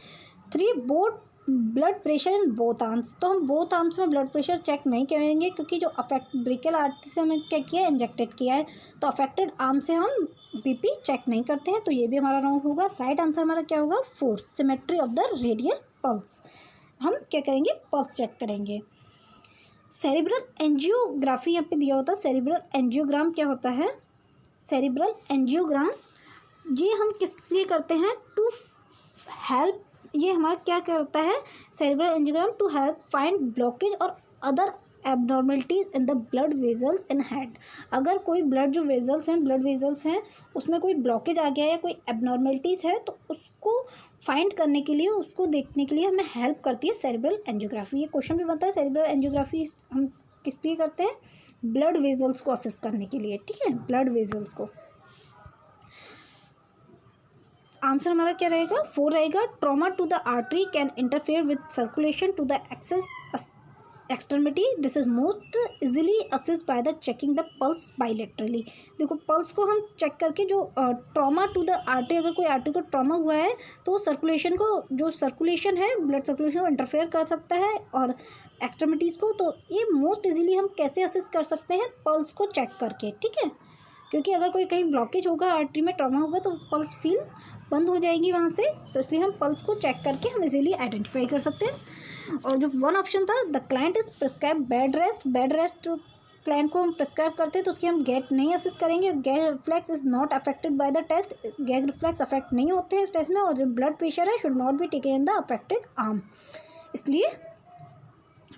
3 both blood pressure in both arms, तो हम बोथ आर्म्स में ब्लड प्रेशर चेक नहीं करेंगे क्योंकि जो ब्रेकियल आर्टरी से हमें क्या किया है, इंजेक्टेड किया है, तो अफेक्टेड आर्म से हम बीपी चेक नहीं करते हैं, तो ये भी हमारा रॉन्ग होगा। राइट आंसर हमारा क्या होगा? 4 symmetry of the radial pulse, हम क्या करेंगे, पल्स चेक करेंगे। सेरिब्रल एंजियोग्राफी यहाँ पे दिया होता है। सेरिब्रल एंजियोग्राम क्या होता है? सेरिब्रल एंजियोग्राम ये हम किस लिए करते हैं? टू हेल्प, ये हमारा क्या करता है cerebral angiogram? To help find blockage और other abnormalities in the blood vessels in head. अगर कोई ब्लड वेजल्स हैं उसमें कोई ब्लॉकेज आ गया है या कोई एबनॉर्मलिटीज़ है तो उसको फाइंड करने के लिए, उसको देखने के लिए हमें हेल्प करती है सेरिब्रल एंजियोग्राफी। ये क्वेश्चन भी बनता है, सेरिब्रल एंजियोग्राफी हम किस लिए करते हैं? ब्लड वेजल्स को असेस करने के लिए, ठीक है, ब्लड वेजल्स को। आंसर हमारा क्या रहेगा? 4 रहेगा। Trauma to the artery can interfere with circulation to the extremity, this is most easily assessed by the checking the pulse bilaterally. देखो पल्स को हम चेक करके, जो ट्रॉमा टू द आर्टरी, अगर कोई आर्टरी को ट्रॉमा हुआ है तो सर्कुलेशन को, जो सर्कुलेशन है ब्लड सर्कुलेशन को इंटरफेयर कर सकता है और एक्सट्रीमिटीज़ को, तो ये मोस्ट इजीली हम कैसे असेस कर सकते हैं? पल्स को चेक करके, ठीक है। क्योंकि अगर कोई कहीं ब्लॉकेज होगा, आर्टरी में ट्रॉमा होगा तो पल्स फील बंद हो जाएगी वहाँ से, तो इसलिए हम पल्स को चेक करके हम इजीली आइडेंटिफाई कर सकते हैं। और जो 1 ऑप्शन था, the client is prescribe bed rest client को हम प्रिस्क्राइब करते हैं तो उसकी हम गैट नहीं असेस करेंगे। Gag reflex is not affected by the test, gag reflex affect नहीं होते हैं इस टेस्ट में। और जो ब्लड प्रेशर है should not be taken in the affected arm, इसलिए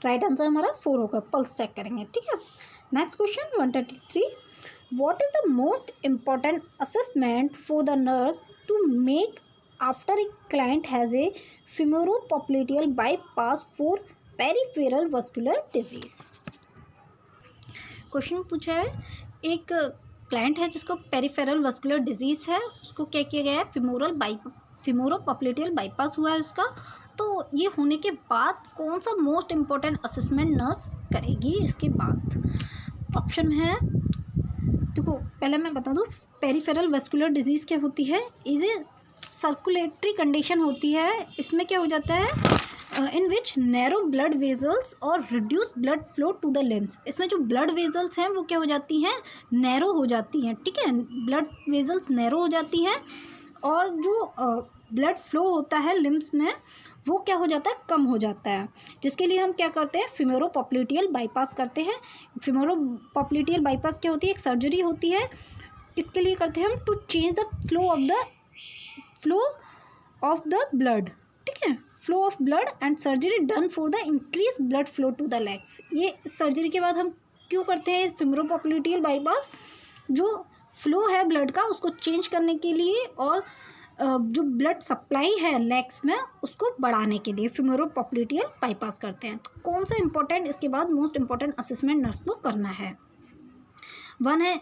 राइट आंसर हमारा 4 होगा, पल्स चेक करेंगे, ठीक है। Next question 133, what is the most important assessment for the nurse to make after a client has a femoropopliteal bypass for peripheral vascular disease? Question पूछा है, एक client है जिसको पेरिफेरल वस्कुलर डिजीज़ है, उसको क्या किया गया है? फिमोरोपोप्लिटियल बाईपास हुआ है उसका। तो ये होने के बाद कौन सा मोस्ट इम्पॉर्टेंट असेसमेंट नर्स करेगी इसके बाद? ऑप्शन है, देखो पहले मैं बता दूँ, पेरिफेरल वेस्कुलर डिजीज़ क्या होती है? इसे सर्कुलेटरी कंडीशन होती है। इसमें क्या हो जाता है, in which narrow blood vessels और reduce blood flow to the limbs. इसमें जो ब्लड वेजल्स हैं वो क्या हो जाती हैं? नैरो हो जाती हैं, ठीक है, ब्लड वेजल्स नैरो हो जाती हैं और जो ब्लड फ्लो होता है लिम्स में वो क्या हो जाता है? कम हो जाता है, जिसके लिए हम क्या करते हैं? फिमोरोपोप्लिटियल बाईपास करते हैं। फिमोरोपोप्लिटियल बाईपास क्या होती है? एक सर्जरी होती है। किसके लिए करते हैं हम? To change the flow of the blood, ठीक है, flow of blood and surgery done for the increase blood flow to the legs. ये सर्जरी के बाद हम क्यों करते हैं फिमोरोपोप्लिटियल बाईपास? जो फ्लो है ब्लड का उसको चेंज करने के लिए और जो ब्लड सप्लाई है लेग्स में उसको बढ़ाने के लिए फिमोरोपोप्लिटियल बाईपास करते हैं। तो कौन सा इंपॉर्टेंट इसके बाद मोस्ट इंपॉर्टेंट असेसमेंट नर्स को करना है? 1 है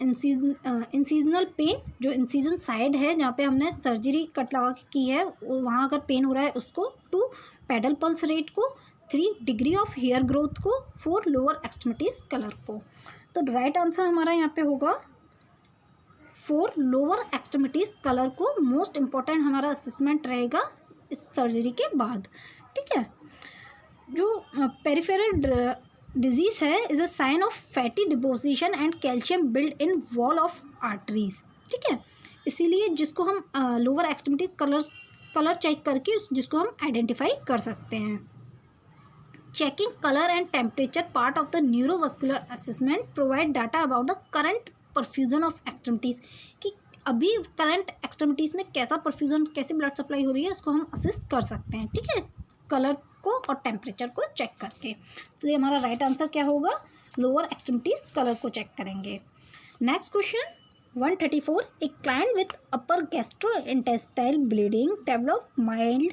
इंसीजनल पेन, जो इंसीजन साइड है जहाँ पे हमने सर्जरी कट लगा की है, वहाँ अगर पेन हो रहा है उसको। 2 पेडल पल्स रेट को। 3 डिग्री ऑफ हेयर ग्रोथ को, 4 लोअर एक्सट्रीमिटीज कलर को। तो राइट आंसर हमारा यहाँ पे होगा 4 लोअर एक्सट्रीमिटीज कलर को मोस्ट इम्पॉर्टेंट हमारा असेसमेंट रहेगा इस सर्जरी के बाद। ठीक है, जो पेरिफेरल डिजीज है is a sign of fatty deposition and calcium build in wall of arteries. ठीक है, इसीलिए जिसको हम लोअर एक्सट्रीमिटी कलर चेक करके जिसको हम आइडेंटिफाई कर सकते हैं। Checking colour and temperature part of the neurovascular assessment provide data about the current perfusion of extremities, कि अभी करंट एक्सट्रीमिटीज़ में कैसा परफ्यूजन, कैसे ब्लड सप्लाई हो रही है, उसको हम असेस कर सकते हैं। ठीक है, कलर को और टेम्परेचर को चेक करके। तो ये हमारा राइट आंसर क्या होगा, लोअर एक्सट्रीमिटीज़ कलर को चेक करेंगे। Next question 134, a client with upper gastrointestinal bleeding develop mild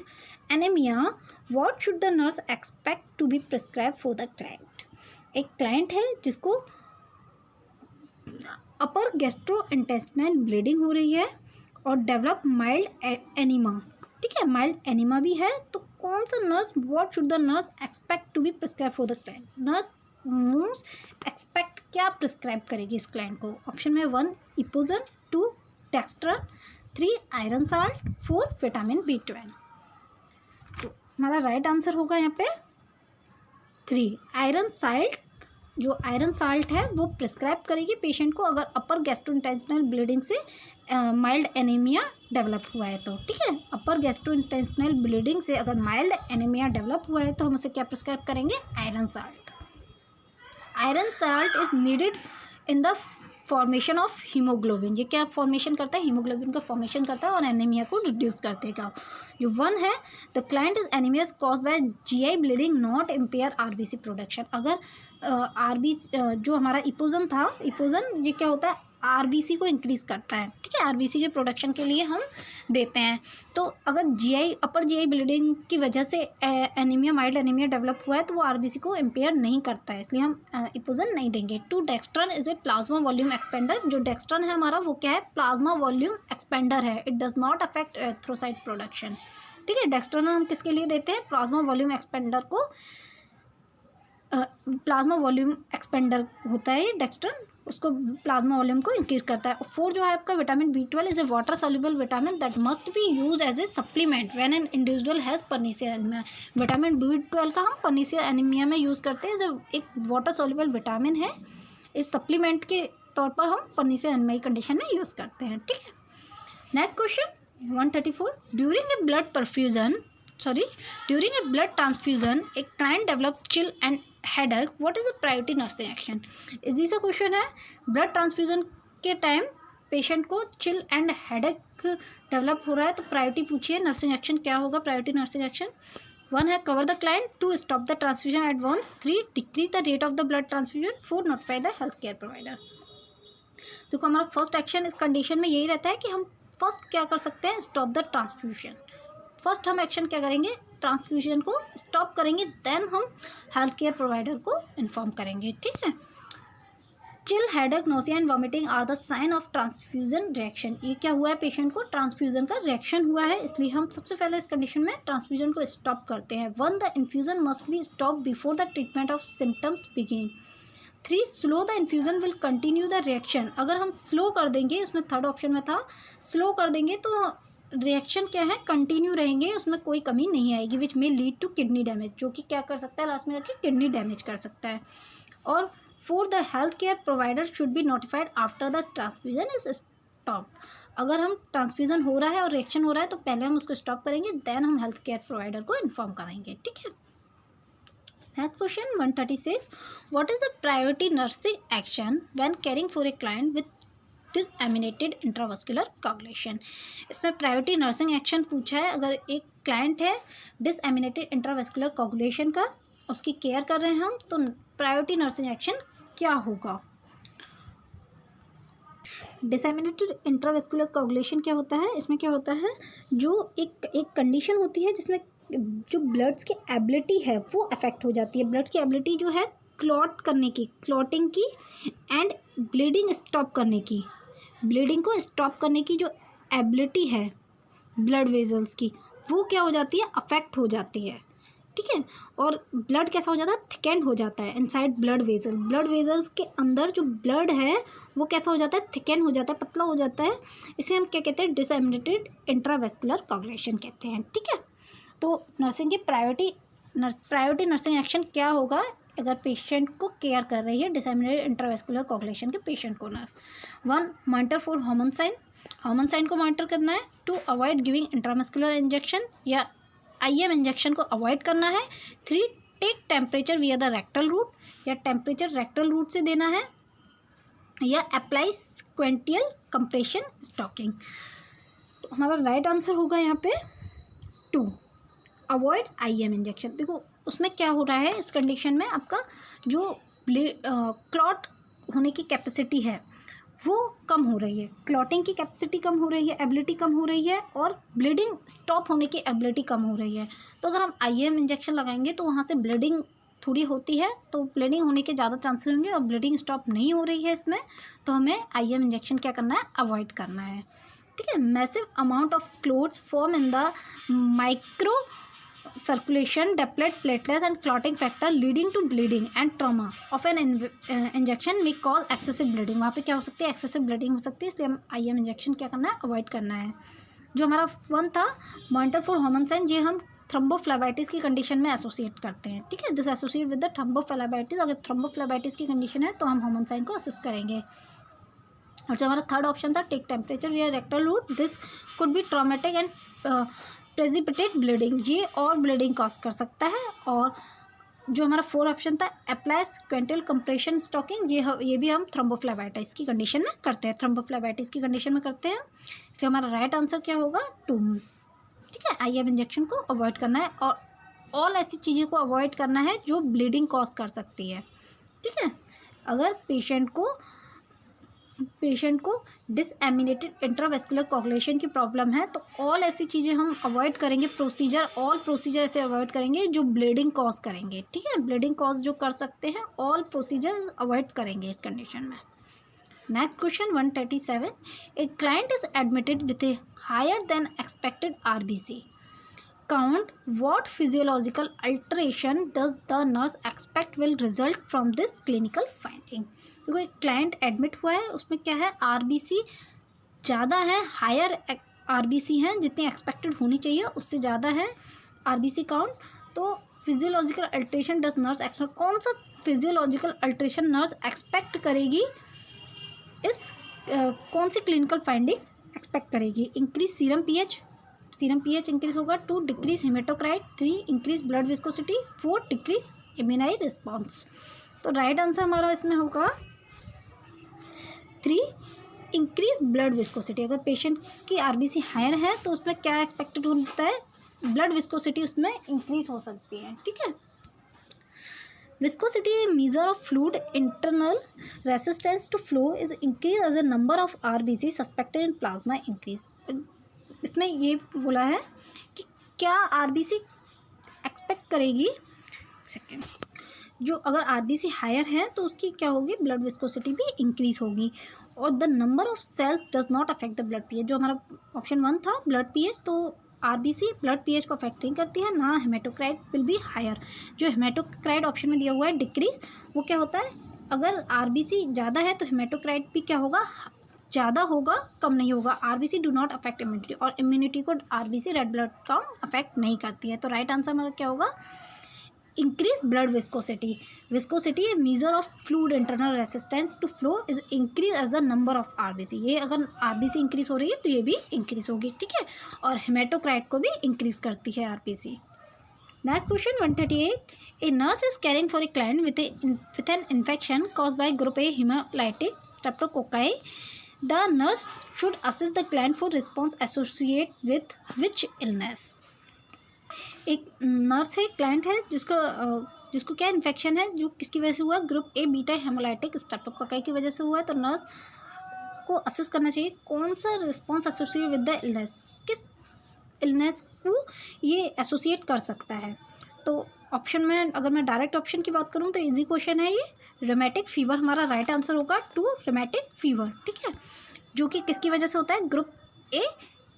anaemia, what should the nurse expect to be prescribe for the client. एक क्लाइंट है जिसको अपर गैस्ट्रोइंटेस्टाइनल ब्लीडिंग हो रही है और डेवलप माइल्ड एनीमा। ठीक है, माइल्ड एनीमा भी है, तो कौन सा nurse, what should the nurse expect to be prescribe for the client. Nurse expect क्या प्रिस्क्राइब करेगी इस क्लाइंट को। ऑप्शन में 1 Epogen, 2 dextran, 3 iron salt, 4 vitamin B12। तो हमारा राइट आंसर होगा यहाँ पे 3 आयरन साल्ट। जो आयरन साल्ट है वो प्रिस्क्राइब करेगी पेशेंट को अगर अपर गैस्ट्रोइंटेस्टाइनल ब्लीडिंग से माइल्ड एनीमिया डेवलप हुआ है तो। ठीक है, अपर गैस्ट्रोइंटेस्टाइनल ब्लीडिंग से अगर माइल्ड एनीमिया डेवलप हुआ है तो हम उसे क्या प्रिस्क्राइब करेंगे, iron salt. Iron salt is needed in the formation of haemoglobin. ये क्या फॉर्मेशन करता है, हीमोग्लोबिन का फॉर्मेशन करता है और एनीमिया को रिड्यूस कर देगा। जो 1 है, the client is anaemia cause by GI bleeding not empire RBC production. अगर जो हमारा इपोजन था, इपोजन ये क्या होता है, RBC को इंक्रीज करता है। ठीक है, RBC के प्रोडक्शन के लिए हम देते हैं। तो अगर अपर GI ब्लीडिंग की वजह से एनीमिया, माइल्ड एनीमिया डेवलप हुआ है तो वो RBC को इम्पेयर नहीं करता है, इसलिए हम इपोजन नहीं देंगे। 2 dextran is a plasma volume expander. जो डेक्स्ट्रन है हमारा वो क्या है, प्लाज्मा वॉल्यूम एक्सपेंडर है। It does not affect erythrocyte production. ठीक है, डेक्स्ट्रन हम किसके लिए देते हैं, प्लाज्मा वॉल्यूम एक्सपेंडर को। प्लाज्मा वॉल्यूम एक्सपेंडर होता है ये डेक्स्ट्रन, उसको प्लाज्मा वॉल्यूम को इंक्रीज करता है। और 4 जो है आपका vitamin B12 is a water soluble vitamin that must be use as a supplement when an individual has pernicious anaemia. Vitamin B12 का हम पर्नीशियल एनीमिया में यूज़ करते हैं, जो एक वाटर सॉल्युबल विटामिन है। इस सप्लीमेंट के तौर पर हम पर्नीशियल एनीमिया की कंडीशन में यूज़ करते हैं। ठीक है, next question 134, during a blood transfusion a client developed chill and headache, what is the priority nursing action। Easy सा क्वेश्चन है। ब्लड ट्रांसफ्यूजन के टाइम पेशेंट को चिल एंड हेडेक डेवलप हो रहा है तो प्रायोरिटी पूछिए, नर्सिंग एक्शन क्या होगा। प्रायोरिटी नर्सिंग एक्शन 1 है cover the client, 2 stop the transfusion at once, 3 decrease the rate of the blood transfusion, 4 notify the health care provider. देखो हमारा फर्स्ट एक्शन इस कंडीशन में यही रहता है कि हम फर्स्ट क्या कर सकते हैं, स्टॉप द ट्रांसफ्यूजन। फर्स्ट हम एक्शन क्या करेंगे, ट्रांसफ्यूजन को स्टॉप करेंगे, देन हम हेल्थ केयर प्रोवाइडर को इन्फॉर्म करेंगे। ठीक है, chill, headache, nausea and vomiting are the sign of transfusion reaction. ये क्या हुआ है, पेशेंट को ट्रांसफ्यूजन का रिएक्शन हुआ है, इसलिए हम सबसे पहले इस कंडीशन में ट्रांसफ्यूजन को स्टॉप करते हैं। 1 the infusion must be stop before the treatment of symptoms begin. 3 slow the infusion will continue the reaction. अगर हम स्लो कर देंगे, उसमें थर्ड ऑप्शन में था, स्लो कर देंगे तो रिएक्शन क्या है, कंटिन्यू रहेंगे, उसमें कोई कमी नहीं आएगी, विच में लीड टू किडनी डैमेज, जो कि क्या कर सकता है, लास्ट में जाके किडनी डैमेज कर सकता है। और 4 the health care provider should be notified after the transfusion is stop. अगर हम ट्रांसफ्यूजन हो रहा है और रिएक्शन हो रहा है तो पहले हम उसको स्टॉप करेंगे, देन हम हेल्थ केयर प्रोवाइडर को इन्फॉर्म कराएंगे। ठीक है, next question 136, what is the priority nursing action when caring for a client with disseminated intravascular coagulation. इसमें प्रायोरिटी नर्सिंग एक्शन पूछा है। अगर एक क्लाइंट है डिसएमिनेटेड इंट्रावास्कुलर कोगुलेशन का, उसकी केयर कर रहे हैं हम, तो प्रायोरिटी नर्सिंग एक्शन क्या होगा। डिसएमिनेटेड इंट्रावास्कुलर कोगुलेशन क्या होता है, इसमें क्या होता है, जो एक कंडीशन होती है जिसमें जो ब्लड्स की एबिलिटी है वो अफेक्ट हो जाती है। ब्लड्स की एबिलिटी जो है क्लॉट करने की, क्लॉटिंग की एंड ब्लीडिंग स्टॉप करने की, ब्लीडिंग को स्टॉप करने की जो एबिलिटी है ब्लड वेजल्स की, वो क्या हो जाती है, अफेक्ट हो जाती है। ठीक है। और ब्लड कैसा हो जाता है, थिकेंड हो जाता है inside blood vessel, blood vessels के अंदर जो ब्लड है वो कैसा हो जाता है, थिकेंड हो जाता है, पतला हो जाता है। इसे हम क्या कहते हैं, डिसएमिनेटेड इंट्रावेस्कुलर कोagulation कहते हैं, ठीक है। तो नर्सिंग की प्रायोरिटी नर्सिंग एक्शन क्या होगा अगर पेशेंट को केयर कर रही है डिसएमिनेटेड इंट्रावेस्कुलर कोagulation के पेशेंट को nurse. 1, monitor for hormone sign को मॉनिटर करना है। 2, अवॉइड गिविंग इंट्रामस्कुलर इंजेक्शन या IM इंजेक्शन को अवॉइड करना है। 3, take temperature via the rectal route, या टेम्परेचर रेक्टल रूट से देना है, या अप्लाई सिक्वेंटियल कंप्रेशन स्टॉकिंग। तो हमारा राइट आंसर होगा यहाँ पे 2, अवॉइड IM इंजेक्शन। देखो उसमें क्या हो रहा है, इस कंडीशन में आपका जो क्लॉट होने की कैपेसिटी है वो कम हो रही है, क्लॉटिंग की कैपेसिटी कम हो रही है, एबिलिटी कम हो रही है, और ब्लीडिंग स्टॉप होने की एबिलिटी कम हो रही है। तो अगर हम IM इंजेक्शन लगाएंगे तो वहाँ से ब्लीडिंग थोड़ी होती है, तो ब्लीडिंग होने के ज़्यादा चांसेस होंगे, और ब्लीडिंग स्टॉप नहीं हो रही है इसमें, तो हमें IM इंजेक्शन क्या करना है, अवॉइड करना है, ठीक है। Massive amount of clots form in the micro circulation, deplet, platelets and clotting factor leading to bleeding and trauma of an injection may cause excessive bleeding। वहाँ पे क्या हो सकती है, excessive bleeding हो सकती है, इसलिए हम IM इंजेक्शन क्या करना है, अवॉइड करना है। जो हमारा 1 था मॉनिटर फॉर हार्मोन साइन, ये हम थ्रोम्बोफ्लेबाइटिस की कंडीशन में एसोसिएट करते हैं, ठीक है। This associate with the thrombophlebitis, अगर थ्रोम्बोफ्लेबाइटिस की कंडीशन है तो हम हार्मोन साइन को असिस्ट करेंगे। और जो हमारा 3rd ऑप्शन था टेक टेम्परेचर विया rectal route, this could be traumatic and precipitate bleeding, ये और ब्लीडिंग कॉज कर सकता है। और जो हमारा 4 ऑप्शन था अप्लाई सिक्वेंटियल कंप्रेशन स्टॉकिंग, ये भी हम थ्रोम्बोफ्लेबाइटिस की कंडीशन में करते हैं, थ्रोम्बोफ्लेबाइटिस की कंडीशन में करते हैं। इसलिए हमारा राइट आंसर क्या होगा, 2, ठीक है। IM इंजेक्शन को अवॉइड करना है, और ऑल ऐसी चीज़ें को अवॉइड करना है जो ब्लीडिंग कॉज कर सकती है, ठीक है। अगर पेशेंट को डिसएमिनेटेड इंट्रावेस्कुलर कोagulation की प्रॉब्लम है तो ऑल ऐसी चीज़ें हम अवॉइड करेंगे, ऑल प्रोसीजर ऐसे अवॉइड करेंगे जो ब्लीडिंग कॉज करेंगे, ठीक है। ब्लीडिंग कॉज जो कर सकते हैं ऑल प्रोसीजर्स अवॉइड करेंगे इस कंडीशन में। Next question 137, a client is admitted with a higher than expected RBC count, what physiological alteration does the nurse expect will result from this clinical finding। देखो एक client admit हुआ है, उसमें क्या है, RBC ज़्यादा है, हायर RBC हैं, जितनी एक्सपेक्टेड होनी चाहिए उससे ज़्यादा है RBC काउंट। तो physiological alteration does nurse expect, कौन सा फिजियोलॉजिकल अल्ट्रेशन नर्स एक्सपेक्ट करेगी, इस कौन सी क्लिनिकल फाइंडिंग एक्सपेक्ट करेगी। इंक्रीज सीरम pH इंक्रीज होगा। 2, decrease haematocrit. 3, increase blood viscosity. 4, decrease immunise response. तो राइट आंसर हमारा इसमें होगा 3, इंक्रीज ब्लड विस्कोसिटी। अगर पेशेंट की RBC हायर है तो उसमें क्या एक्सपेक्टेड होता है, ब्लड विस्कोसिटी उसमें इंक्रीज हो सकती है, ठीक है। Viscosity, a measure of fluid internal resistance to flow, is increased as the number of RBC suspected in plasma increase। इसमें ये बोला है कि क्या RBC एक्सपेक्ट करेगी, सेकेंड, जो अगर RBC हायर है तो उसकी क्या होगी, ब्लड विस्कोसिटी भी इंक्रीज होगी। और the number of cells does not affect the blood pH, जो हमारा ऑप्शन 1 था ब्लड pH, तो RBC ब्लड pH को अफेक्ट नहीं करती है, ना हेमेटोक्राइट विल बी हायर। जो हेमेटोक्राइट ऑप्शन में दिया हुआ है डिक्रीज, वो क्या होता है, अगर RBC ज़्यादा है तो हेमेटोक्राइट भी क्या होगा, ज़्यादा होगा, कम नहीं होगा। RBC do not affect immunity, और इम्यूनिटी को RBC red blood count affect नहीं करती है। तो राइट आंसर हमारा क्या होगा, increase blood viscosity. Viscosity a measure of fluid internal resistance to flow is increase as the number of RBC। ये अगर RBC इंक्रीज हो रही है तो ये भी इंक्रीज होगी, ठीक है। और हेमेटोक्राइट को भी इंक्रीज करती है RBC। Next question 138, A nurse is carrying for a client with an infection cause by group A hemolytic streptococci. The nurse should assist the client for response associate with which illness. एक nurse है, client है, जिसको क्या infection है, जो किसकी वजह से हुआ, group A beta haemolytic streptococci की वजह से हुआ है। तो नर्स को असिस्ट करना चाहिए, कौन सा response associate with the illness, किस इलनेस को ये एसोसिएट कर सकता है। तो ऑप्शन में अगर मैं डायरेक्ट ऑप्शन की बात करूँ तो इजी क्वेश्चन है ये, रोमेटिक फीवर हमारा राइट आंसर होगा 2, रोमेटिक फीवर, ठीक है, जो कि किसकी वजह से होता है, group A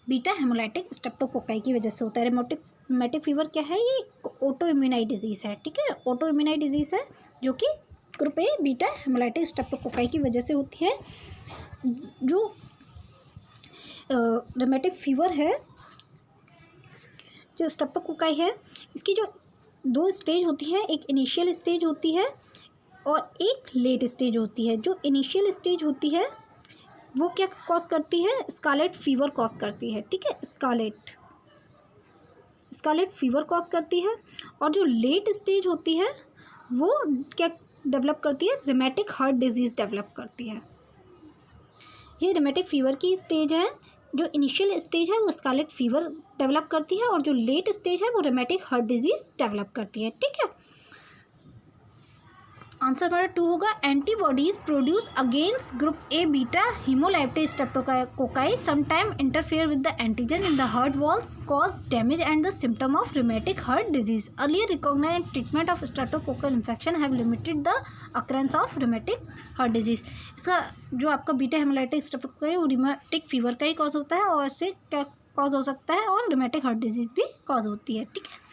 beta haemolytic streptococci की वजह से होता है। रूमेटिक फीवर क्या है, ये ऑटो इम्यूनाई डिजीज़ है, ठीक है, ऑटो इम्यूनाई डिजीज़ है जो कि group A beta haemolytic streptococci की वजह से होती है। जो रूमेटिक फीवर है, जो स्ट्रेप्टोकोकाई है, इसकी जो 2 स्टेज होती है, एक इनिशियल स्टेज होती है और एक लेट स्टेज होती है। जो इनिशियल स्टेज होती है वो क्या कॉज करती है, स्कारलेट फीवर कॉज करती है, ठीक है, स्कारलेट फीवर कॉज करती है। और जो लेट स्टेज होती है वो क्या डेवलप करती है, रूमेटिक हार्ट डिजीज़ डेवलप करती है। ये रूमेटिक फीवर की स्टेज है। जो इनिशियल स्टेज है वो स्कारलेट फीवर डेवलप करती है और जो लेट स्टेज है वो रूमेटिक हार्ट डिजीज़ डेवलप करती है, ठीक है। आंसर हमारा 2 होगा, antibodies produce against group A beta haemolytic streptococci sometime interfere with the antigen in the heart walls, cause damage and the symptom of rheumatic heart disease. Earlier recognised treatment of streptococcal infection have limited the occurrence of rheumatic heart disease. इसका जो आपका beta haemolytic streptococci वो rheumatic fever का ही cause होता है और इससे क्या कॉज हो सकता है, और रूमेटिक हार्ट डिजीज भी कॉज होती है, ठीक है।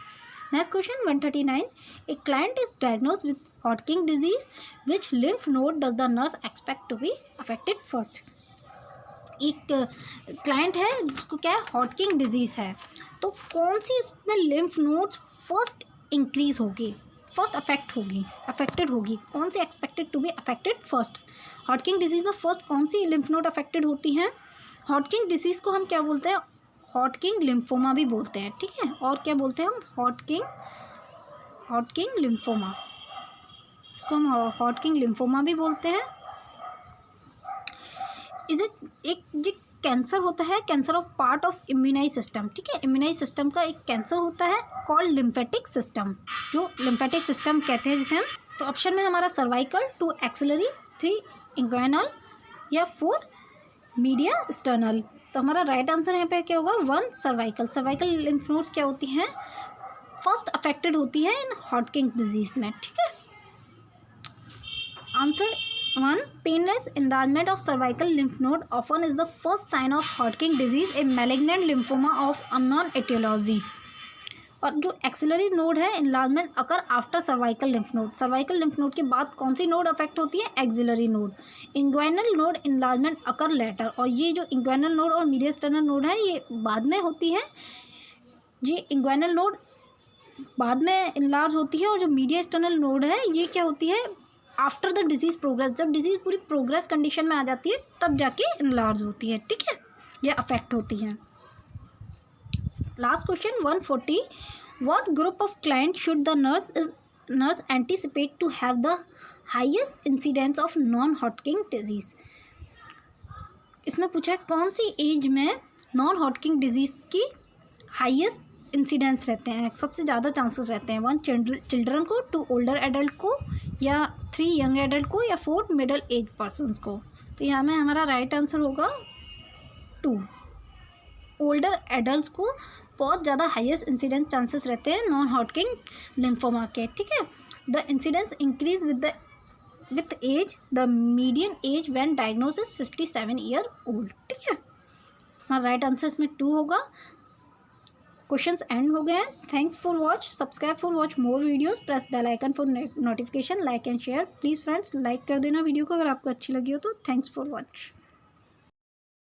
Next question 139, A client is diagnosed with Hodgkin disease, which lymph node does the nurse expect to be affected first? एक क्लाइंट है जिसको क्या है, हॉटकिंग डिजीज़ है, तो कौन सी उसमें लिम्फ नोड्स फर्स्ट इंक्रीज होगी, फर्स्ट अफेक्टेड होगी, कौन सी expected to be affected first? Hodgkin disease में फर्स्ट कौन सी लिम्फ नोड अफेक्टेड होती हैं? हॉटकिंग डिजीज़ को हम क्या बोलते हैं, हॉटकिंग लिम्फोमा भी बोलते हैं, ठीक है। और क्या बोलते हैं हम, हॉटकिंग लिम्फोमा, इसको हम हॉटकिंग लिम्फोमा भी बोलते हैं। एक जो कैंसर होता है, cancer of part of immune system, ठीक है, इम्यूनाई सिस्टम का एक कैंसर होता है कॉल्ड लिम्फेटिक सिस्टम, जो लिम्फेटिक सिस्टम कहते हैं जिसे हम। तो ऑप्शन में हमारा सर्वाइकल, 2 एक्सिलरी, 3 इंग्वाइनल या 4 मीडिया स्टर्नल। तो हमारा राइट आंसर यहाँ पे क्या होगा, 1 सर्वाइकल। सर्वाइकल लिम्फ नोड्स क्या होती हैं, फर्स्ट अफेक्टेड होती हैं इन हॉटकिंग डिजीज़ में, ठीक है। Answer 1, painless enlargement of cervical lymph node often is the first sign of Hodgkin disease, a malignant lymphoma of unknown etiology. और जो एक्सिलरी नोड है, enlargement occur after cervical lymph node, cervical lymph node के बाद कौन सी node affect होती है, axillary node. Inguinal node enlargement occur later, और ये जो इंग्वाइनल नोड और मीडियस्टर्नल नोड है ये बाद में होती है। ये इंग्वाइनल नोड बाद में इन्लार्ज होती है और जो मीडियस्टर्नल नोड है ये क्या होती है, आफ्टर द डिजीज़ प्रोग्रेस, जब डिजीज़ पूरी प्रोग्रेस कंडीशन में आ जाती है तब जाके इनलार्ज होती है, ठीक है, या अफेक्ट होती है। Last question 140, what group of client should the nurse anticipate to have the highest incidence of non Hodgkin disease? इसमें पूछा है कौन सी एज में नॉन हॉटकिंग डिजीज़ की हाईएस्ट इंसिडेंस रहते हैं, सबसे ज़्यादा चांसेस रहते हैं। 1 चिल्ड्रन को, 2 ओल्डर एडल्ट को, या 3 यंग एडल्ट को, या 4 मिडल एज पर्सनस को। तो यहाँ में हमारा राइट आंसर होगा 2, ओल्डर एडल्ट को बहुत ज़्यादा हाईएस्ट इंसिडेंस चांसेस रहते हैं नॉन हॉटकिंग लिम्फोमा के, ठीक है। The incidence increase with age, the median age when diagnosis 67 year old, ठीक है। हमारा राइट आंसर इसमें 2 होगा। क्वेश्चंस एंड हो गए हैं। Thanks for watch, subscribe for watch more videos, press bell icon for notification, like and share. Please friends like कर देना वीडियो को अगर आपको अच्छी लगी हो तो। Thanks for watch.